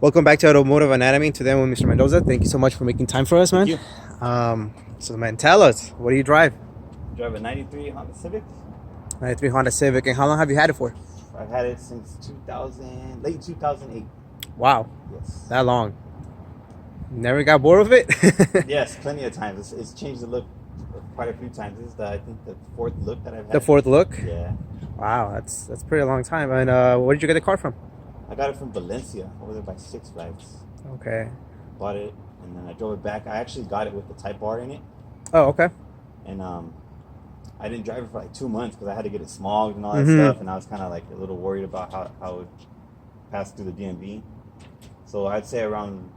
Welcome back to Automotive Anatomy. Today I'm with Mr. Mendoza. Thank you so much for making time for us, man. Thank you. So, man, tell us, what do you drive? I drive a 93 Honda Civic. 93 Honda Civic. And how long have you had it for? I've had it since late 2008. Wow. Yes. That long. Never got bored of it? Yes, plenty of times. It's changed the look quite a few times. This is I think the fourth look that I've had. The fourth look? Yeah. Wow, that's pretty long time. And where did you get the car from? I got it from Valencia, over there by Six Flags. Okay. Bought it, and then I drove it back. I actually got it with the Type R in it. Oh, okay. And I didn't drive it for like 2 months because I had to get it smogged and all that stuff, and I was kind of like a little worried about how it would pass through the DMV. So I'd say around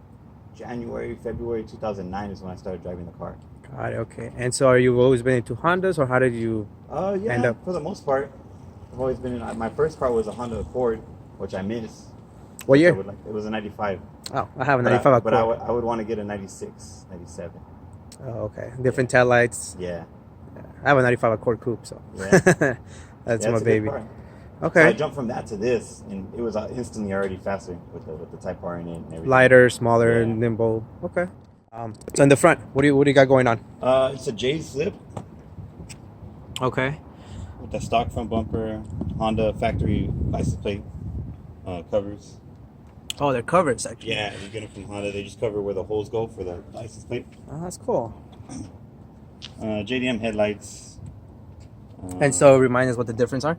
February 2009 is when I started driving the car. Got it, okay. And so are you always been into Hondas, or how did you end up? For the most part. I've always been in. My first car was a Honda Accord, which I missed. What year? It was a 95. Oh, I have a 95 Accord. But I would want to get a 96, 97. Oh, okay. Different tail lights. Yeah. I have a 95 Accord Coupe, so yeah. that's my baby. Okay. So I jumped from that to this, and it was instantly already faster with the Type R in it and everything. Lighter, smaller, nimble. Okay. So in the front, what do you got going on? It's a J slip. Okay. With the stock front bumper, Honda factory license plate covers. Oh, they're covers actually. Yeah, you get it from Honda. They just cover where the holes go for the license plate. Oh, that's cool. JDM headlights. And so remind us what the difference are.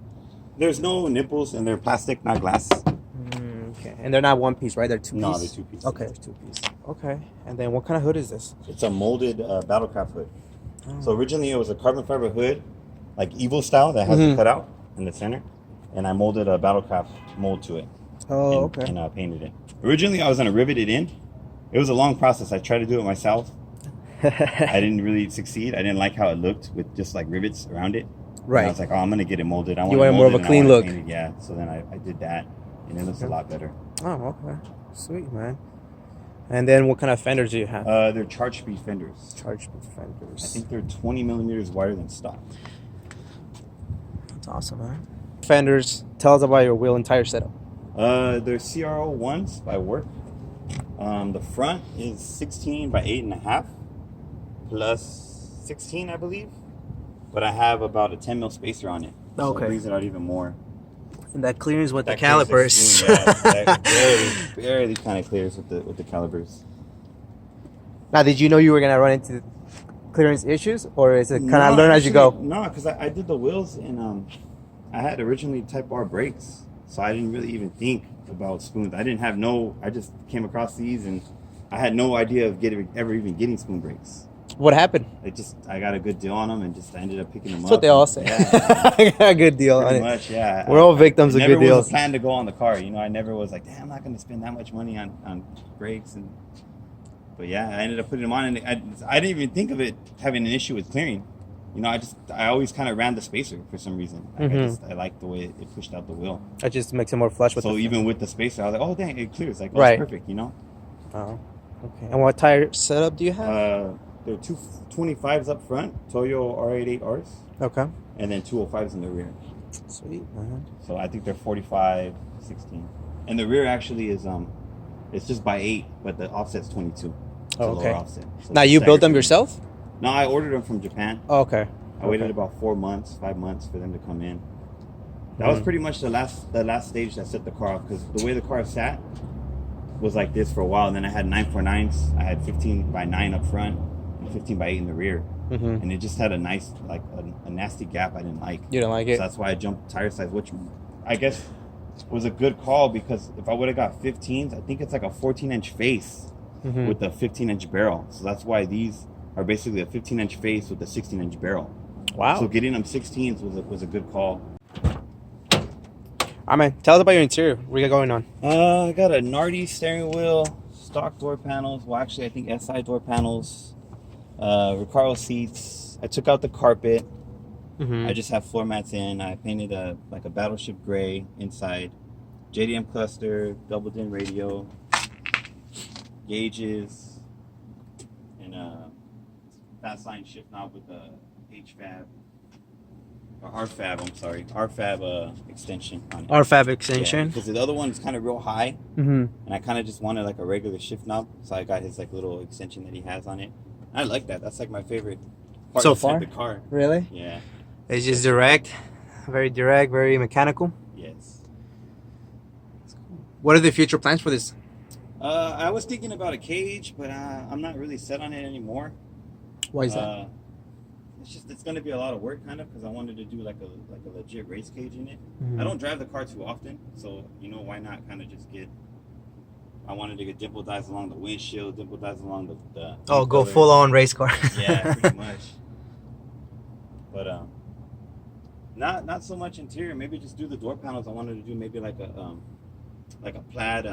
There's no nipples, and they're plastic, not glass. Okay. And they're not one piece, right? They're two piece? No, they're two piece. Okay, there's two piece. Okay. And then what kind of hood is this? It's a molded Battlecraft hood. Oh. So originally it was a carbon fiber hood, like Evil style, that has the cutout in the center. And I molded a Battlecraft mold to it. Oh, okay. And painted it. Originally I was going to rivet it in. It was a long process. I tried to do it myself. I didn't really succeed. I didn't like how it looked with just like rivets around it. Right. And I was like, oh, I'm going to get it molded. You wanted more of a clean look. Yeah. So then I did that, and it looks a lot better. Oh, okay. Sweet, man. And then what kind of fenders do you have? They're charge speed fenders. Charge speed fenders. I think they're 20 millimeters wider than stock. That's awesome, man. Fenders, tell us about your wheel and tire setup. They're CRO ones by Work. The front is 16 by 8.5 plus 16, I believe. But I have about a 10 mil spacer on it. So it brings it out even more. And that clears with the calipers. That barely kind of clears with the calipers. Now, did you know you were gonna run into clearance issues, or is it kind of learn as you go? No, because I did the wheels, and I had originally Type R brakes, so I didn't really even think about spoons. I just came across these, and I had no idea of ever even getting spoon brakes. What happened? I got a good deal on them, and I ended up picking them up. That's what they all say. Yeah, I got a good deal on it. Pretty much, yeah. We're all victims of good deals. Never was a plan to go on the car. I never was like, damn, I'm not going to spend that much money on brakes. But yeah, I ended up putting them on, and I didn't even think of it having an issue with clearing. I always kind of ran the spacer for some reason. I liked the way it pushed out the wheel. It just makes it more flush with. So even with the spacer, I was like, oh dang, it clears. Like, right. It's perfect. Oh, okay. And what tire setup do you have? There are two 25s up front, Toyo R88Rs. Okay. And then 205s in the rear. Sweet, man. So I think they're 45, 16. And the rear actually is it's just by 8, but the offset's 22. It's a lower offset. So now you built them yourself? No, I ordered them from Japan. Oh, okay. I waited about 4 months, 5 months for them to come in. That was pretty much the last stage that set the car off, because the way the car sat was like this for a while. And then I had 949s. I had 15 by 9 up front and 15 by 8 in the rear. And it just had a nice, like a nasty gap I didn't like. You didn't like it? So that's why I jumped tire size, which I guess was a good call, because if I would have got 15s, I think it's like a 14-inch face with a 15-inch barrel. So that's why these are basically a 15-inch face with a 16-inch barrel. Wow. So getting them 16s was a good call. All right, man. Tell us about your interior. What you got going on? I got a Nardi steering wheel, stock door panels. Well, actually, I think SI door panels. Recaro seats. I took out the carpet. I just have floor mats in. I painted a battleship gray inside. JDM cluster, double din radio, gauges, and a fast line shift knob with a HVAC. or RFAB, I'm sorry, RFAB extension on it. RFAB Yeah, extension. because the other one's kind of real high, Mm-hmm. and I kind of just wanted like a regular shift knob, so I got his like little extension that he has on it. I like that. That's like my favorite part So inside far? the car. Really? Yeah. It's just direct, very mechanical. Yes. What are the future plans for this? I was thinking about a cage, but I'm not really set on it anymore. Why is that? It's going to be a lot of work, kind of, because I wanted to do like a legit race cage in it. Mhm. I don't drive the car too often, so why not kind of just get. I wanted to get dimple dyes along the windshield, dimple dyes along the Oh, go colors. full on race car. Yeah, pretty much. But not so much interior. Maybe just do the door panels. I wanted to do maybe like a plaid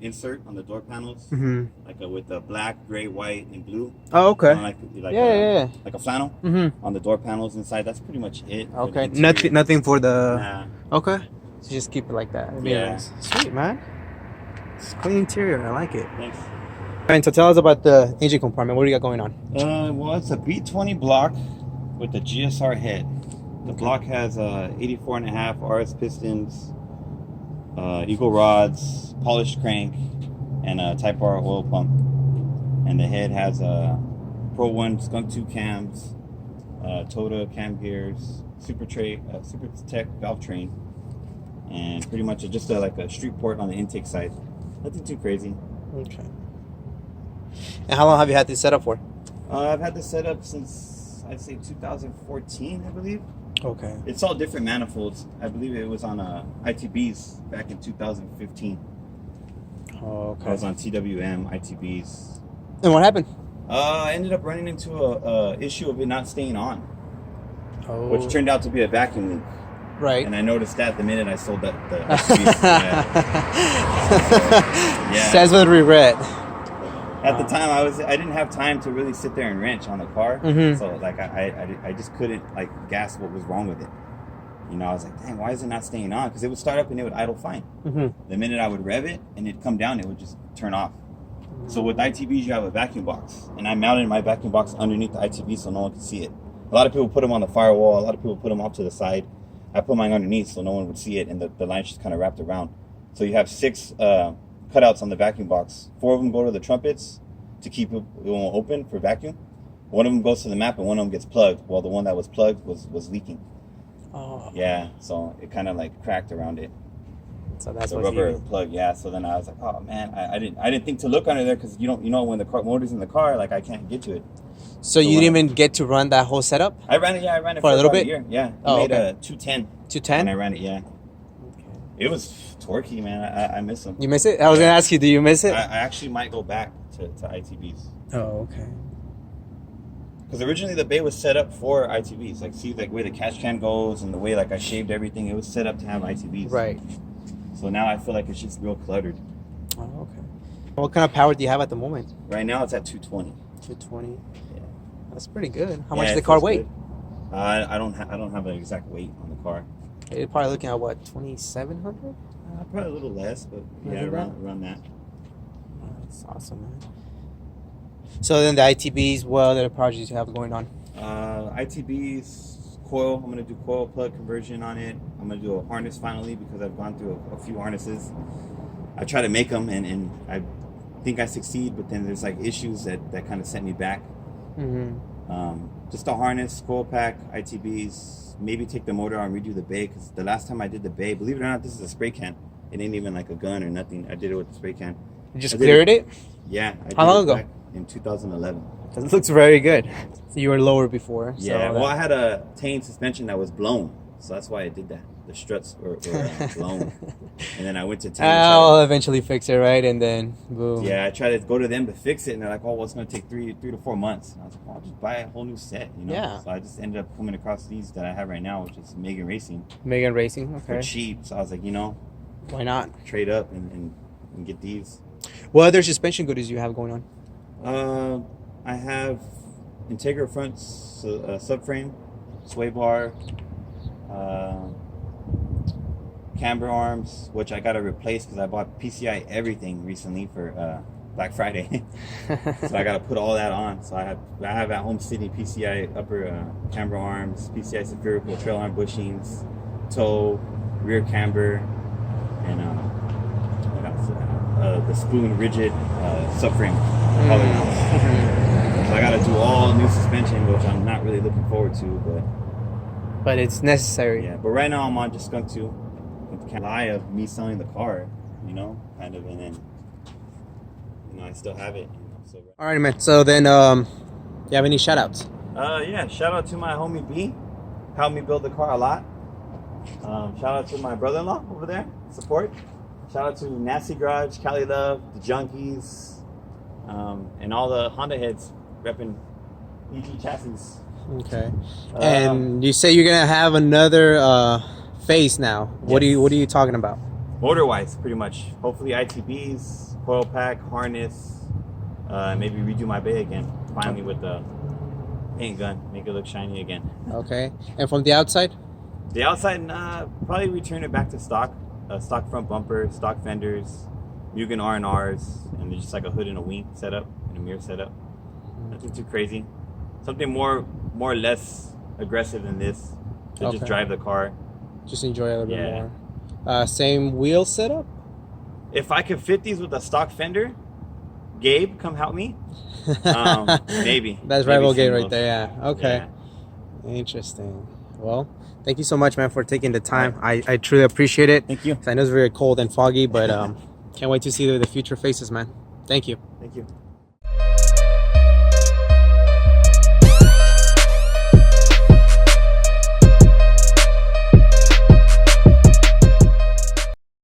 insert on the door panels, Mm-hmm. like with the black, gray, white, and blue. Oh, okay. Like Yeah. like a flannel Mm-hmm. on the door panels inside. That's pretty much it. for the Okay. interior. Nothing for the. Nah. Okay. So just keep it like that. It'd be Yeah. nice. Sweet, man. It's clean interior. I like it. Thanks. And so tell us about the engine compartment. What do you got going on? Well, it's a B20 block with a GSR head. The block has 84.5 RS pistons, eagle rods, polished crank, and a Type R oil pump. And the head has a Pro 1 Skunk 2 cams, Toda cam gears, Super Tech valve train, and pretty much just like a street port on the intake side. Nothing too crazy. Okay. And how long have you had this set up for? I've had this set up since I'd say 2014, I believe. Okay. It's all different manifolds. I believe it was on ITBs back in 2015. Oh, I was okay. on TWM ITBs. And what happened? I ended up running into a issue of it not staying on, Oh. which turned out to be a vacuum leak. Right. And I noticed that the minute I sold the ITBs. Yeah. Says with regret. At the time, I didn't have time to really sit there and wrench on the car, Mhm. so like I just couldn't like gasp what was wrong with it. I was like, dang, why is it not staying on? Because it would start up and it would idle fine. Mm-hmm. The minute I would rev it and it'd come down, it would just turn off. So with ITBs, you have a vacuum box, and I mounted my vacuum box underneath the ITB so no one could see it. A lot of people put them on the firewall. A lot of people put them off to the side. I put mine underneath so no one would see it, and the line's just kind of wrapped around. So you have 6 cutouts on the vacuum box. 4 of them go to the trumpets to keep it open for vacuum. One of them goes to the map, and one of them gets plugged. Well, the one that was plugged was leaking. Oh. Yeah, so it kind of like cracked around it. So that's The what's rubber leaving. plug, yeah. So then I was like, oh man, I didn't think to look under there because when the car motor's in the car, like I can't get to it. So you didn't even get to run that whole setup? I ran it For a little about bit? a year. Yeah, Oh, I made okay. a 210 210? and I ran it. Yeah, Okay. it was torquey, man. I miss them. You miss it? I was Yeah. gonna ask you, do you miss it? I actually might go back to ITBs Oh, okay. because originally the bay was set up for ITBs. Like see like where the catch can goes and the way like I shaved everything. It was set up to have ITBs. Right. So now I feel like it's just real cluttered. Oh, okay. What kind of power do you have at the moment? Right now it's at 220. 220. Yeah. That's pretty good. How Yeah, much does it the car feels weigh? good. I don't have an exact weight on the car. You're probably looking at what, 2,700? Probably a little less, but yeah, Maybe around that. That's awesome, man. So then the ITBs, what other projects you have going on? ITB's coil. I'm gonna do coil plug conversion on it. I'm gonna do a harness finally because I've gone through a few harnesses. I try to make them and I think I succeed, but then there's like issues that kind of set me back. Mm-hmm. Just a harness, coil pack, ITBs. Maybe take the motor out and redo the bay because the last time I did the bay, believe it or not, this is a spray can. It ain't even like a gun or nothing. I did it with the spray can. You just I did cleared it? Yeah. I did How long it ago? back in 2011. It looks very good. So you were lower before. So Yeah, well, I had a Tane suspension that was blown, so that's why I did that. The struts were blown, and then I went to Tane. I'll eventually fix it, right? And then boom. Yeah, I tried to go to them to fix it, and they're like, "Oh, well, it's gonna take three to 4 months." And I was like, "Well, I'll just buy a whole new set," Yeah. So I just ended up coming across these that I have right now, which is Megan Racing, Megan Racing, for okay. cheap. So I was like, Why not? trade up and get these. What other suspension goodies do you have going on? I have Integra front subframe, sway bar, camber arms, which I got to replace because I bought PCI everything recently for Black Friday. So I got to put all that on. So I have at home sitting PCI upper camber arms, PCI spherical trail arm bushings, toe, rear camber, and what else? The spoon rigid subframe color mounts. So I got to do all new suspension, which I'm not really looking forward to, but it's necessary. Yeah, but right now I'm just going to lie of me selling the car, kind of, and then I still have it. So. All right, man. So then, you have any shout outs? Yeah, shout out to my homie B, helped me build the car a lot. Shout out to my brother-in-law over there, support. Shout out to Nasty Garage, Cali Love, the Junkies, and all the Honda heads repping EG chassis. Okay. And you say you're gonna have another phase now. What Yes. are you talking about? Motor-wise, pretty much. Hopefully ITBs, coil pack, harness, maybe redo my bay again. Finally with the paint gun, make it look shiny again. Okay. And from the outside? The outside, probably return it back to stock. Stock front bumper, stock fenders, Mugen R&Rs, and just like a hood and a wing setup and a mirror setup. Nothing too crazy. Something more or less aggressive than this to just drive the car. Just enjoy it a little bit more. Same wheel setup? If I could fit these with a stock fender, Gabe, come help me. Maybe. That's maybe rival Gabe singles. right there, yeah. Okay. Yeah. Interesting. Well, thank you so much, man, for taking the time. I truly appreciate it. Thank you. I know it's very cold and foggy, but can't wait to see the future faces, man. Thank you. Thank you.